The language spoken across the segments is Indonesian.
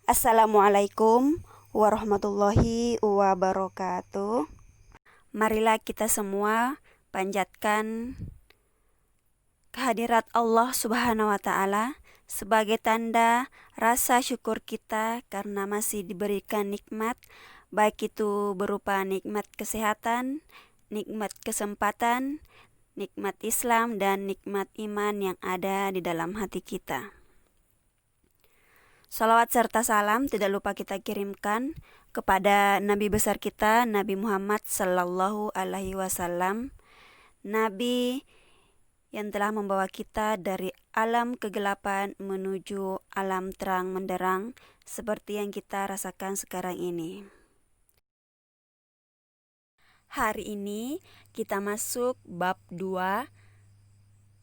Assalamualaikum warahmatullahi wabarakatuh. Marilah kita semua panjatkan kehadirat Allah Subhanahu wa Ta'ala sebagai tanda rasa syukur kita karena masih diberikan nikmat, baik itu berupa nikmat kesehatan, nikmat kesempatan, nikmat Islam, dan nikmat iman yang ada di dalam hati kita. Salawat serta salam tidak lupa kita kirimkan kepada Nabi besar kita, Nabi Muhammad Sallallahu Alaihi Wasallam, Nabi yang telah membawa kita dari alam kegelapan menuju alam terang menderang seperti yang kita rasakan sekarang ini. Hari ini kita masuk bab 2,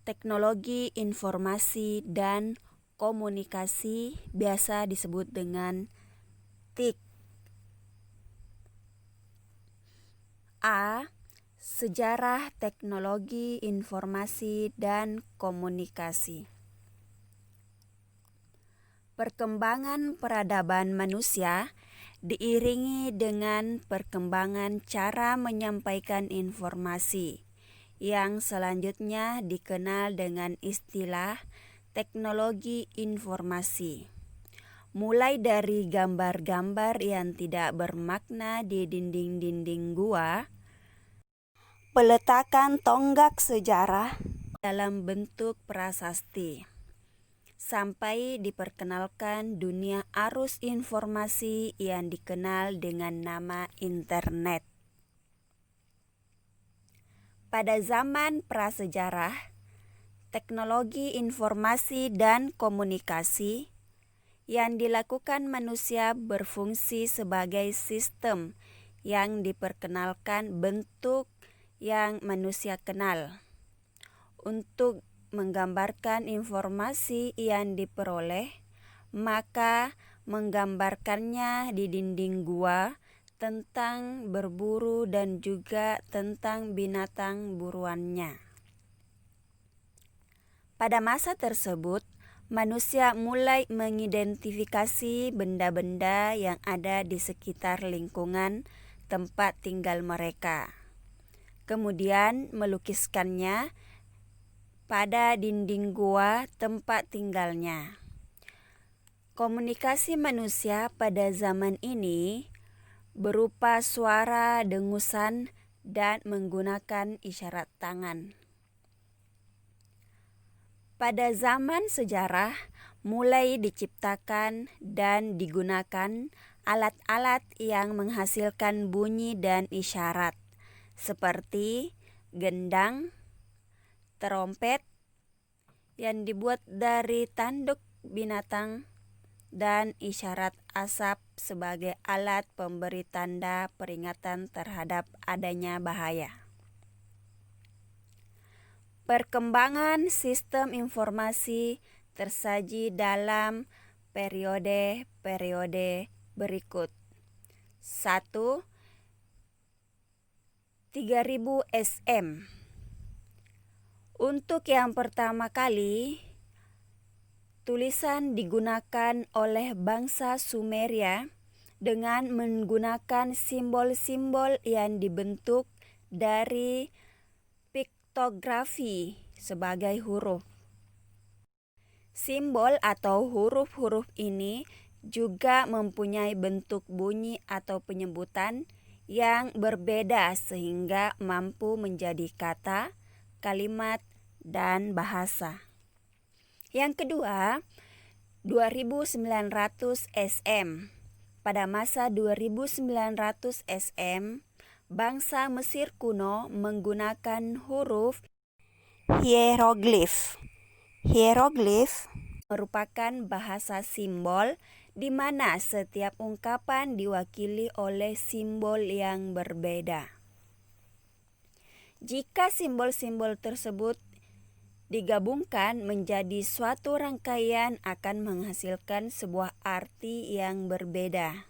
teknologi informasi dan komunikasi, biasa disebut dengan TIK. A. Sejarah teknologi informasi dan komunikasi. Perkembangan peradaban manusia diiringi dengan perkembangan cara menyampaikan informasi yang selanjutnya dikenal dengan istilah teknologi informasi. Mulai dari gambar-gambar yang tidak bermakna di dinding-dinding gua, peletakan tonggak sejarah dalam bentuk prasasti, sampai diperkenalkan dunia arus informasi yang dikenal dengan nama internet. Pada zaman prasejarah, teknologi informasi dan komunikasi yang dilakukan manusia berfungsi sebagai sistem yang diperkenalkan bentuk yang manusia kenal untuk menggambarkan informasi yang diperoleh, maka menggambarkannya di dinding gua tentang berburu dan juga tentang binatang buruannya. Pada masa tersebut, manusia mulai mengidentifikasi benda-benda yang ada di sekitar lingkungan tempat tinggal mereka, kemudian melukiskannya pada dinding gua tempat tinggalnya. Komunikasi manusia pada zaman ini berupa suara, dengusan, dan menggunakan isyarat tangan. Pada zaman sejarah, mulai diciptakan dan digunakan alat-alat yang menghasilkan bunyi dan isyarat, seperti gendang, terompet yang dibuat dari tanduk binatang, dan isyarat asap sebagai alat pemberi tanda peringatan terhadap adanya bahaya. Perkembangan sistem informasi tersaji dalam periode-periode berikut. 1. 3000 SM. Untuk yang pertama kali, tulisan digunakan oleh bangsa Sumeria dengan menggunakan simbol-simbol yang dibentuk dari piktografi sebagai huruf. Simbol atau huruf-huruf ini juga mempunyai bentuk bunyi atau penyebutan yang berbeda sehingga mampu menjadi kata, kalimat, dan bahasa. Yang kedua, 2900 SM. Pada masa 2900 SM, bangsa Mesir kuno menggunakan huruf hieroglif. Hieroglif merupakan bahasa simbol di mana setiap ungkapan diwakili oleh simbol yang berbeda. Jika simbol-simbol tersebut digabungkan menjadi suatu rangkaian akan menghasilkan sebuah arti yang berbeda.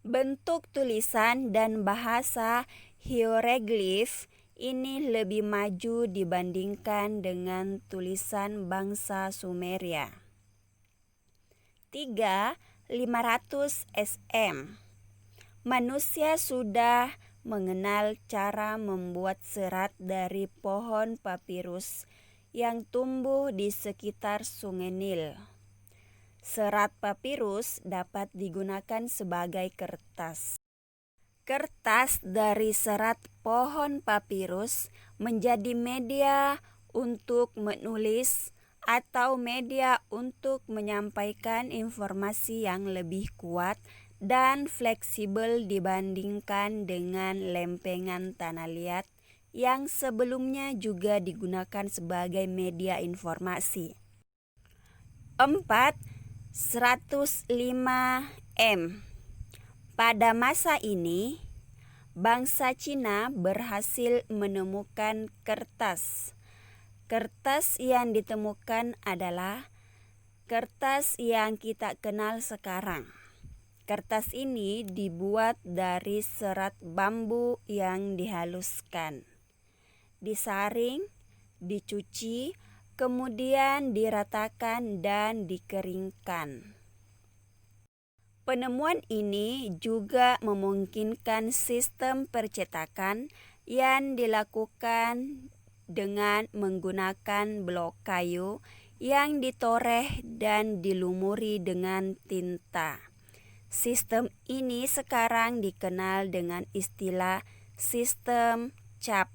Bentuk tulisan dan bahasa hieroglif ini lebih maju dibandingkan dengan tulisan bangsa Sumeria. 500 sm. Manusia sudah mengenal cara membuat serat dari pohon papirus yang tumbuh di sekitar Sungai Nil. Serat papirus dapat digunakan sebagai kertas. Kertas dari serat pohon papirus menjadi media untuk menulis atau media untuk menyampaikan informasi yang lebih kuat dan fleksibel dibandingkan dengan lempengan tanah liat yang sebelumnya juga digunakan sebagai media informasi. 4. 105 M. Pada masa ini, bangsa Cina berhasil menemukan kertas. Kertas yang ditemukan adalah kertas yang kita kenal sekarang. Kertas ini dibuat dari serat bambu yang dihaluskan, disaring, dicuci, kemudian diratakan dan dikeringkan. Penemuan ini juga memungkinkan sistem percetakan yang dilakukan dengan menggunakan blok kayu yang ditoreh dan dilumuri dengan tinta. Sistem ini sekarang dikenal dengan istilah sistem cap.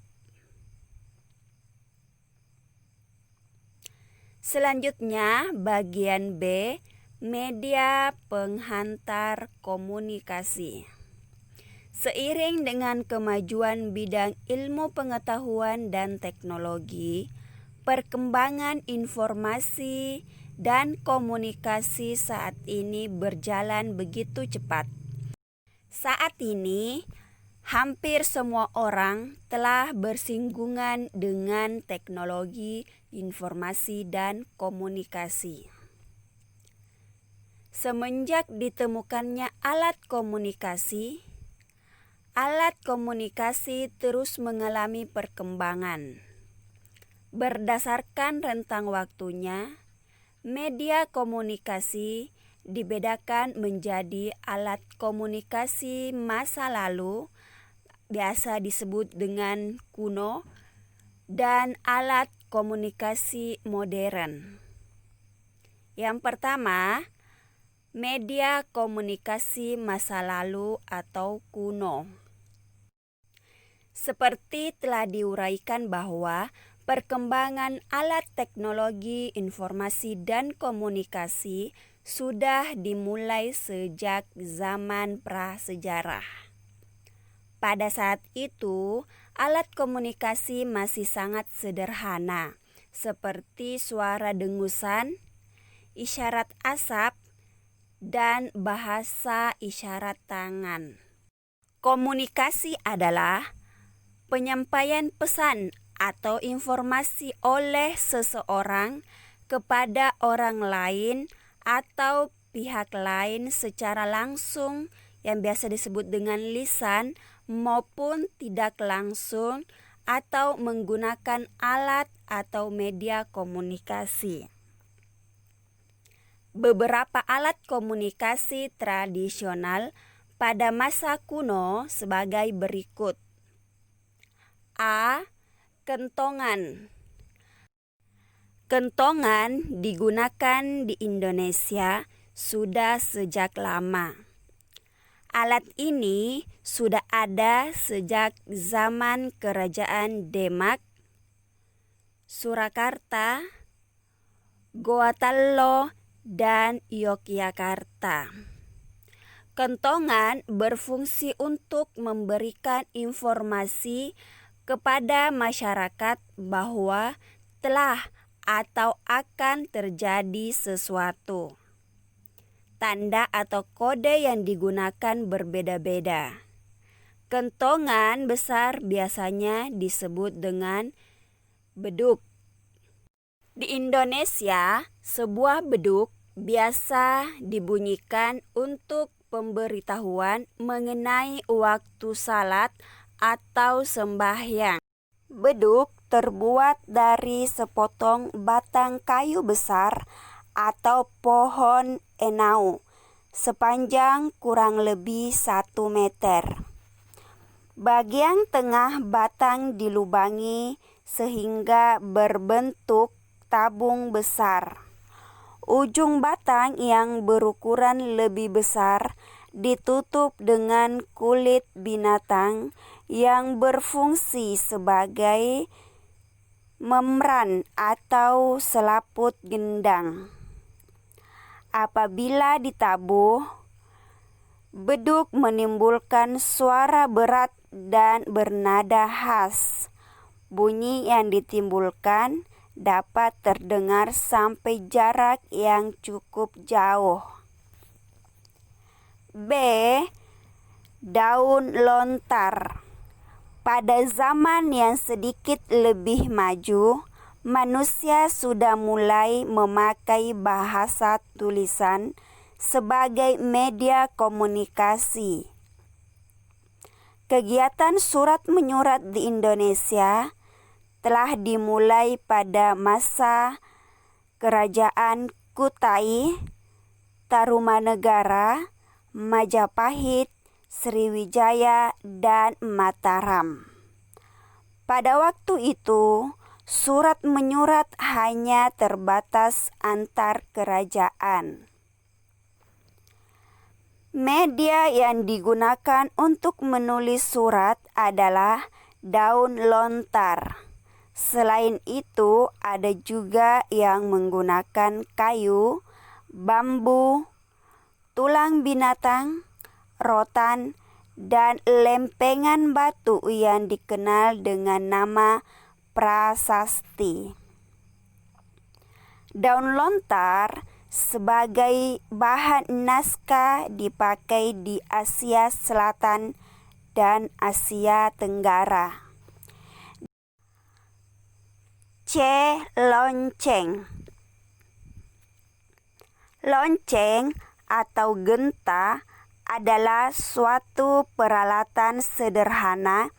Selanjutnya, bagian B, media penghantar komunikasi. Seiring dengan kemajuan bidang ilmu pengetahuan dan teknologi, perkembangan informasi dan komunikasi saat ini berjalan begitu cepat. Saat ini, hampir semua orang telah bersinggungan dengan teknologi informasi dan komunikasi. Semenjak ditemukannya alat komunikasi terus mengalami perkembangan. Berdasarkan rentang waktunya, media komunikasi dibedakan menjadi alat komunikasi masa lalu, biasa disebut dengan kuno, dan alat komunikasi modern. Yang pertama, media komunikasi masa lalu atau kuno. Seperti telah diuraikan bahwa perkembangan alat teknologi informasi dan komunikasi sudah dimulai sejak zaman prasejarah. Pada saat itu, alat komunikasi masih sangat sederhana, seperti suara dengusan, isyarat asap, dan bahasa isyarat tangan. Komunikasi adalah penyampaian pesan atau informasi oleh seseorang kepada orang lain atau pihak lain secara langsung yang biasa disebut dengan lisan maupun tidak langsung atau menggunakan alat atau media komunikasi. Beberapa alat komunikasi tradisional pada masa kuno sebagai berikut. A. Kentongan. Kentongan digunakan di Indonesia sudah sejak lama. Alat ini sudah ada sejak zaman Kerajaan Demak, Surakarta, Gorontalo, dan Yogyakarta. Kentongan berfungsi untuk memberikan informasi kepada masyarakat bahwa telah atau akan terjadi sesuatu. Tanda atau kode yang digunakan berbeda-beda. Kentongan besar biasanya disebut dengan beduk. Di Indonesia, sebuah beduk biasa dibunyikan untuk pemberitahuan mengenai waktu salat atau sembahyang. Beduk terbuat dari sepotong batang kayu besar atau pohon enau sepanjang kurang lebih 1 meter. Bagian tengah batang dilubangi sehingga berbentuk tabung besar. Ujung batang yang berukuran lebih besar ditutup dengan kulit binatang yang berfungsi sebagai membran atau selaput gendang. Apabila ditabuh, beduk menimbulkan suara berat dan bernada khas. Bunyi yang ditimbulkan dapat terdengar sampai jarak yang cukup jauh. B. Daun lontar. Pada zaman yang sedikit lebih maju, manusia sudah mulai memakai bahasa tulisan sebagai media komunikasi. Kegiatan surat menyurat di Indonesia telah dimulai pada masa Kerajaan Kutai, Tarumanegara, Majapahit, Sriwijaya, dan Mataram. Pada waktu itu, surat menyurat hanya terbatas antar kerajaan. Media yang digunakan untuk menulis surat adalah daun lontar. Selain itu, ada juga yang menggunakan kayu, bambu, tulang binatang, rotan, dan lempengan batu yang dikenal dengan nama prasasti. Daun lontar sebagai bahan naskah dipakai di Asia Selatan dan Asia Tenggara. C. Lonceng. Lonceng atau genta adalah suatu peralatan sederhana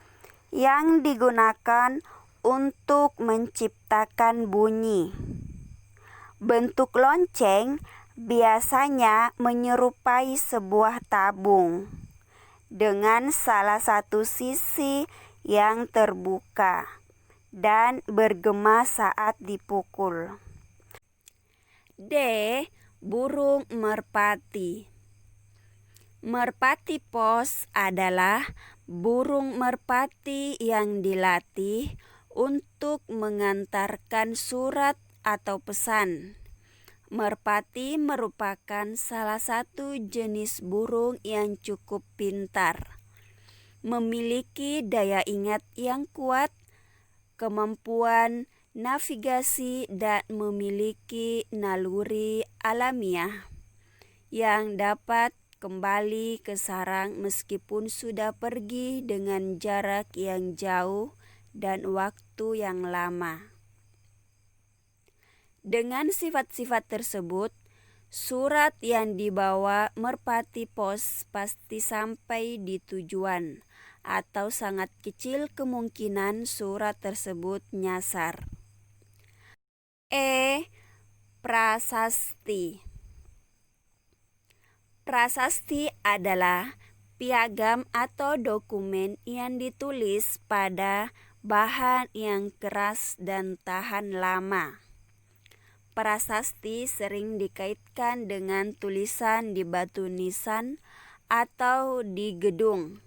yang digunakan untuk menciptakan bunyi. Bentuk lonceng biasanya menyerupai sebuah tabung dengan salah satu sisi yang terbuka dan bergema saat dipukul. D. Burung merpati. Merpati pos adalah burung merpati yang dilatih untuk mengantarkan surat atau pesan. Merpati merupakan salah satu jenis burung yang cukup pintar, memiliki daya ingat yang kuat, kemampuan navigasi, dan memiliki naluri alamiah yang dapat kembali ke sarang meskipun sudah pergi dengan jarak yang jauh dan waktu yang lama. Dengan sifat-sifat tersebut, surat yang dibawa merpati pos pasti sampai di tujuan, atau sangat kecil kemungkinan surat tersebut nyasar. E. Prasasti. Prasasti adalah piagam atau dokumen yang ditulis pada bahan yang keras dan tahan lama. Prasasti sering dikaitkan dengan tulisan di batu nisan atau di gedung,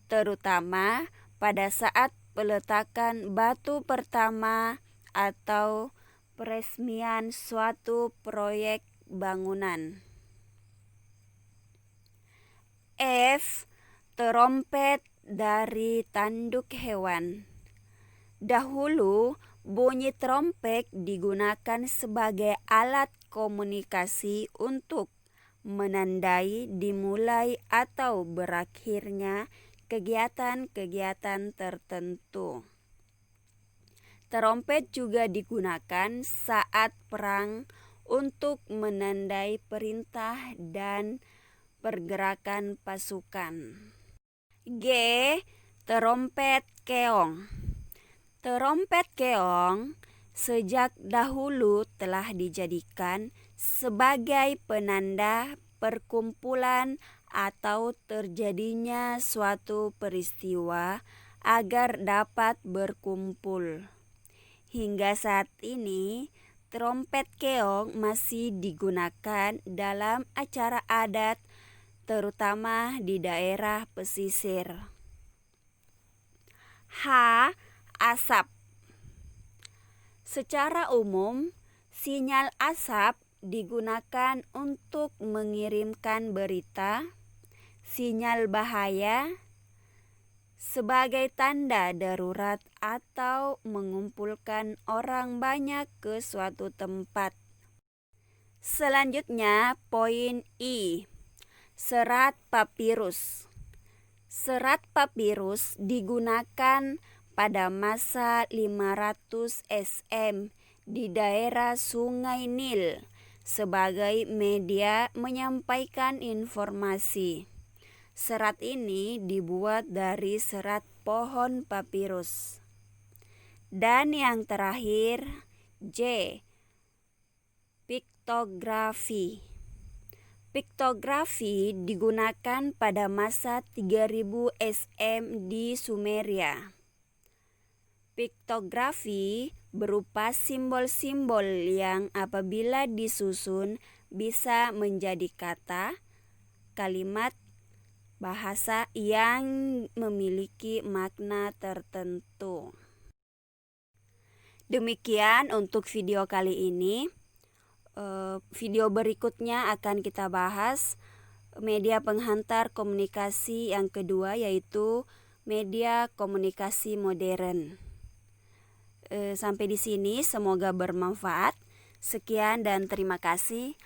terutama pada saat peletakan batu pertama atau peresmian suatu proyek bangunan. F. Terompet dari tanduk hewan. Dahulu, bunyi trompet digunakan sebagai alat komunikasi untuk menandai dimulai atau berakhirnya kegiatan-kegiatan tertentu. Terompet juga digunakan saat perang untuk menandai perintah dan pergerakan pasukan. G. Terompet keong. Terompet keong sejak dahulu telah dijadikan sebagai penanda perkumpulan atau terjadinya suatu peristiwa agar dapat berkumpul. Hingga saat ini, trompet keong masih digunakan dalam acara adat, terutama di daerah pesisir. H. Asap. Secara umum, sinyal asap digunakan untuk mengirimkan berita, sinyal bahaya, sebagai tanda darurat atau mengumpulkan orang banyak ke suatu tempat. Selanjutnya, poin I. Serat papirus. Serat papirus digunakan pada masa 500 SM di daerah Sungai Nil sebagai media menyampaikan informasi. Serat ini dibuat dari serat pohon papirus. Dan yang terakhir, J. Piktografi. Piktografi digunakan pada masa 3000 SM di Sumeria. Piktografi berupa simbol-simbol yang apabila disusun bisa menjadi kata, kalimat, bahasa yang memiliki makna tertentu. Demikian untuk video kali ini. Video berikutnya akan kita bahas media penghantar komunikasi yang kedua, yaitu media komunikasi modern. Sampai di sini, semoga bermanfaat. Sekian dan terima kasih.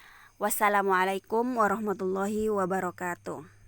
Wassalamualaikum warahmatullahi wabarakatuh.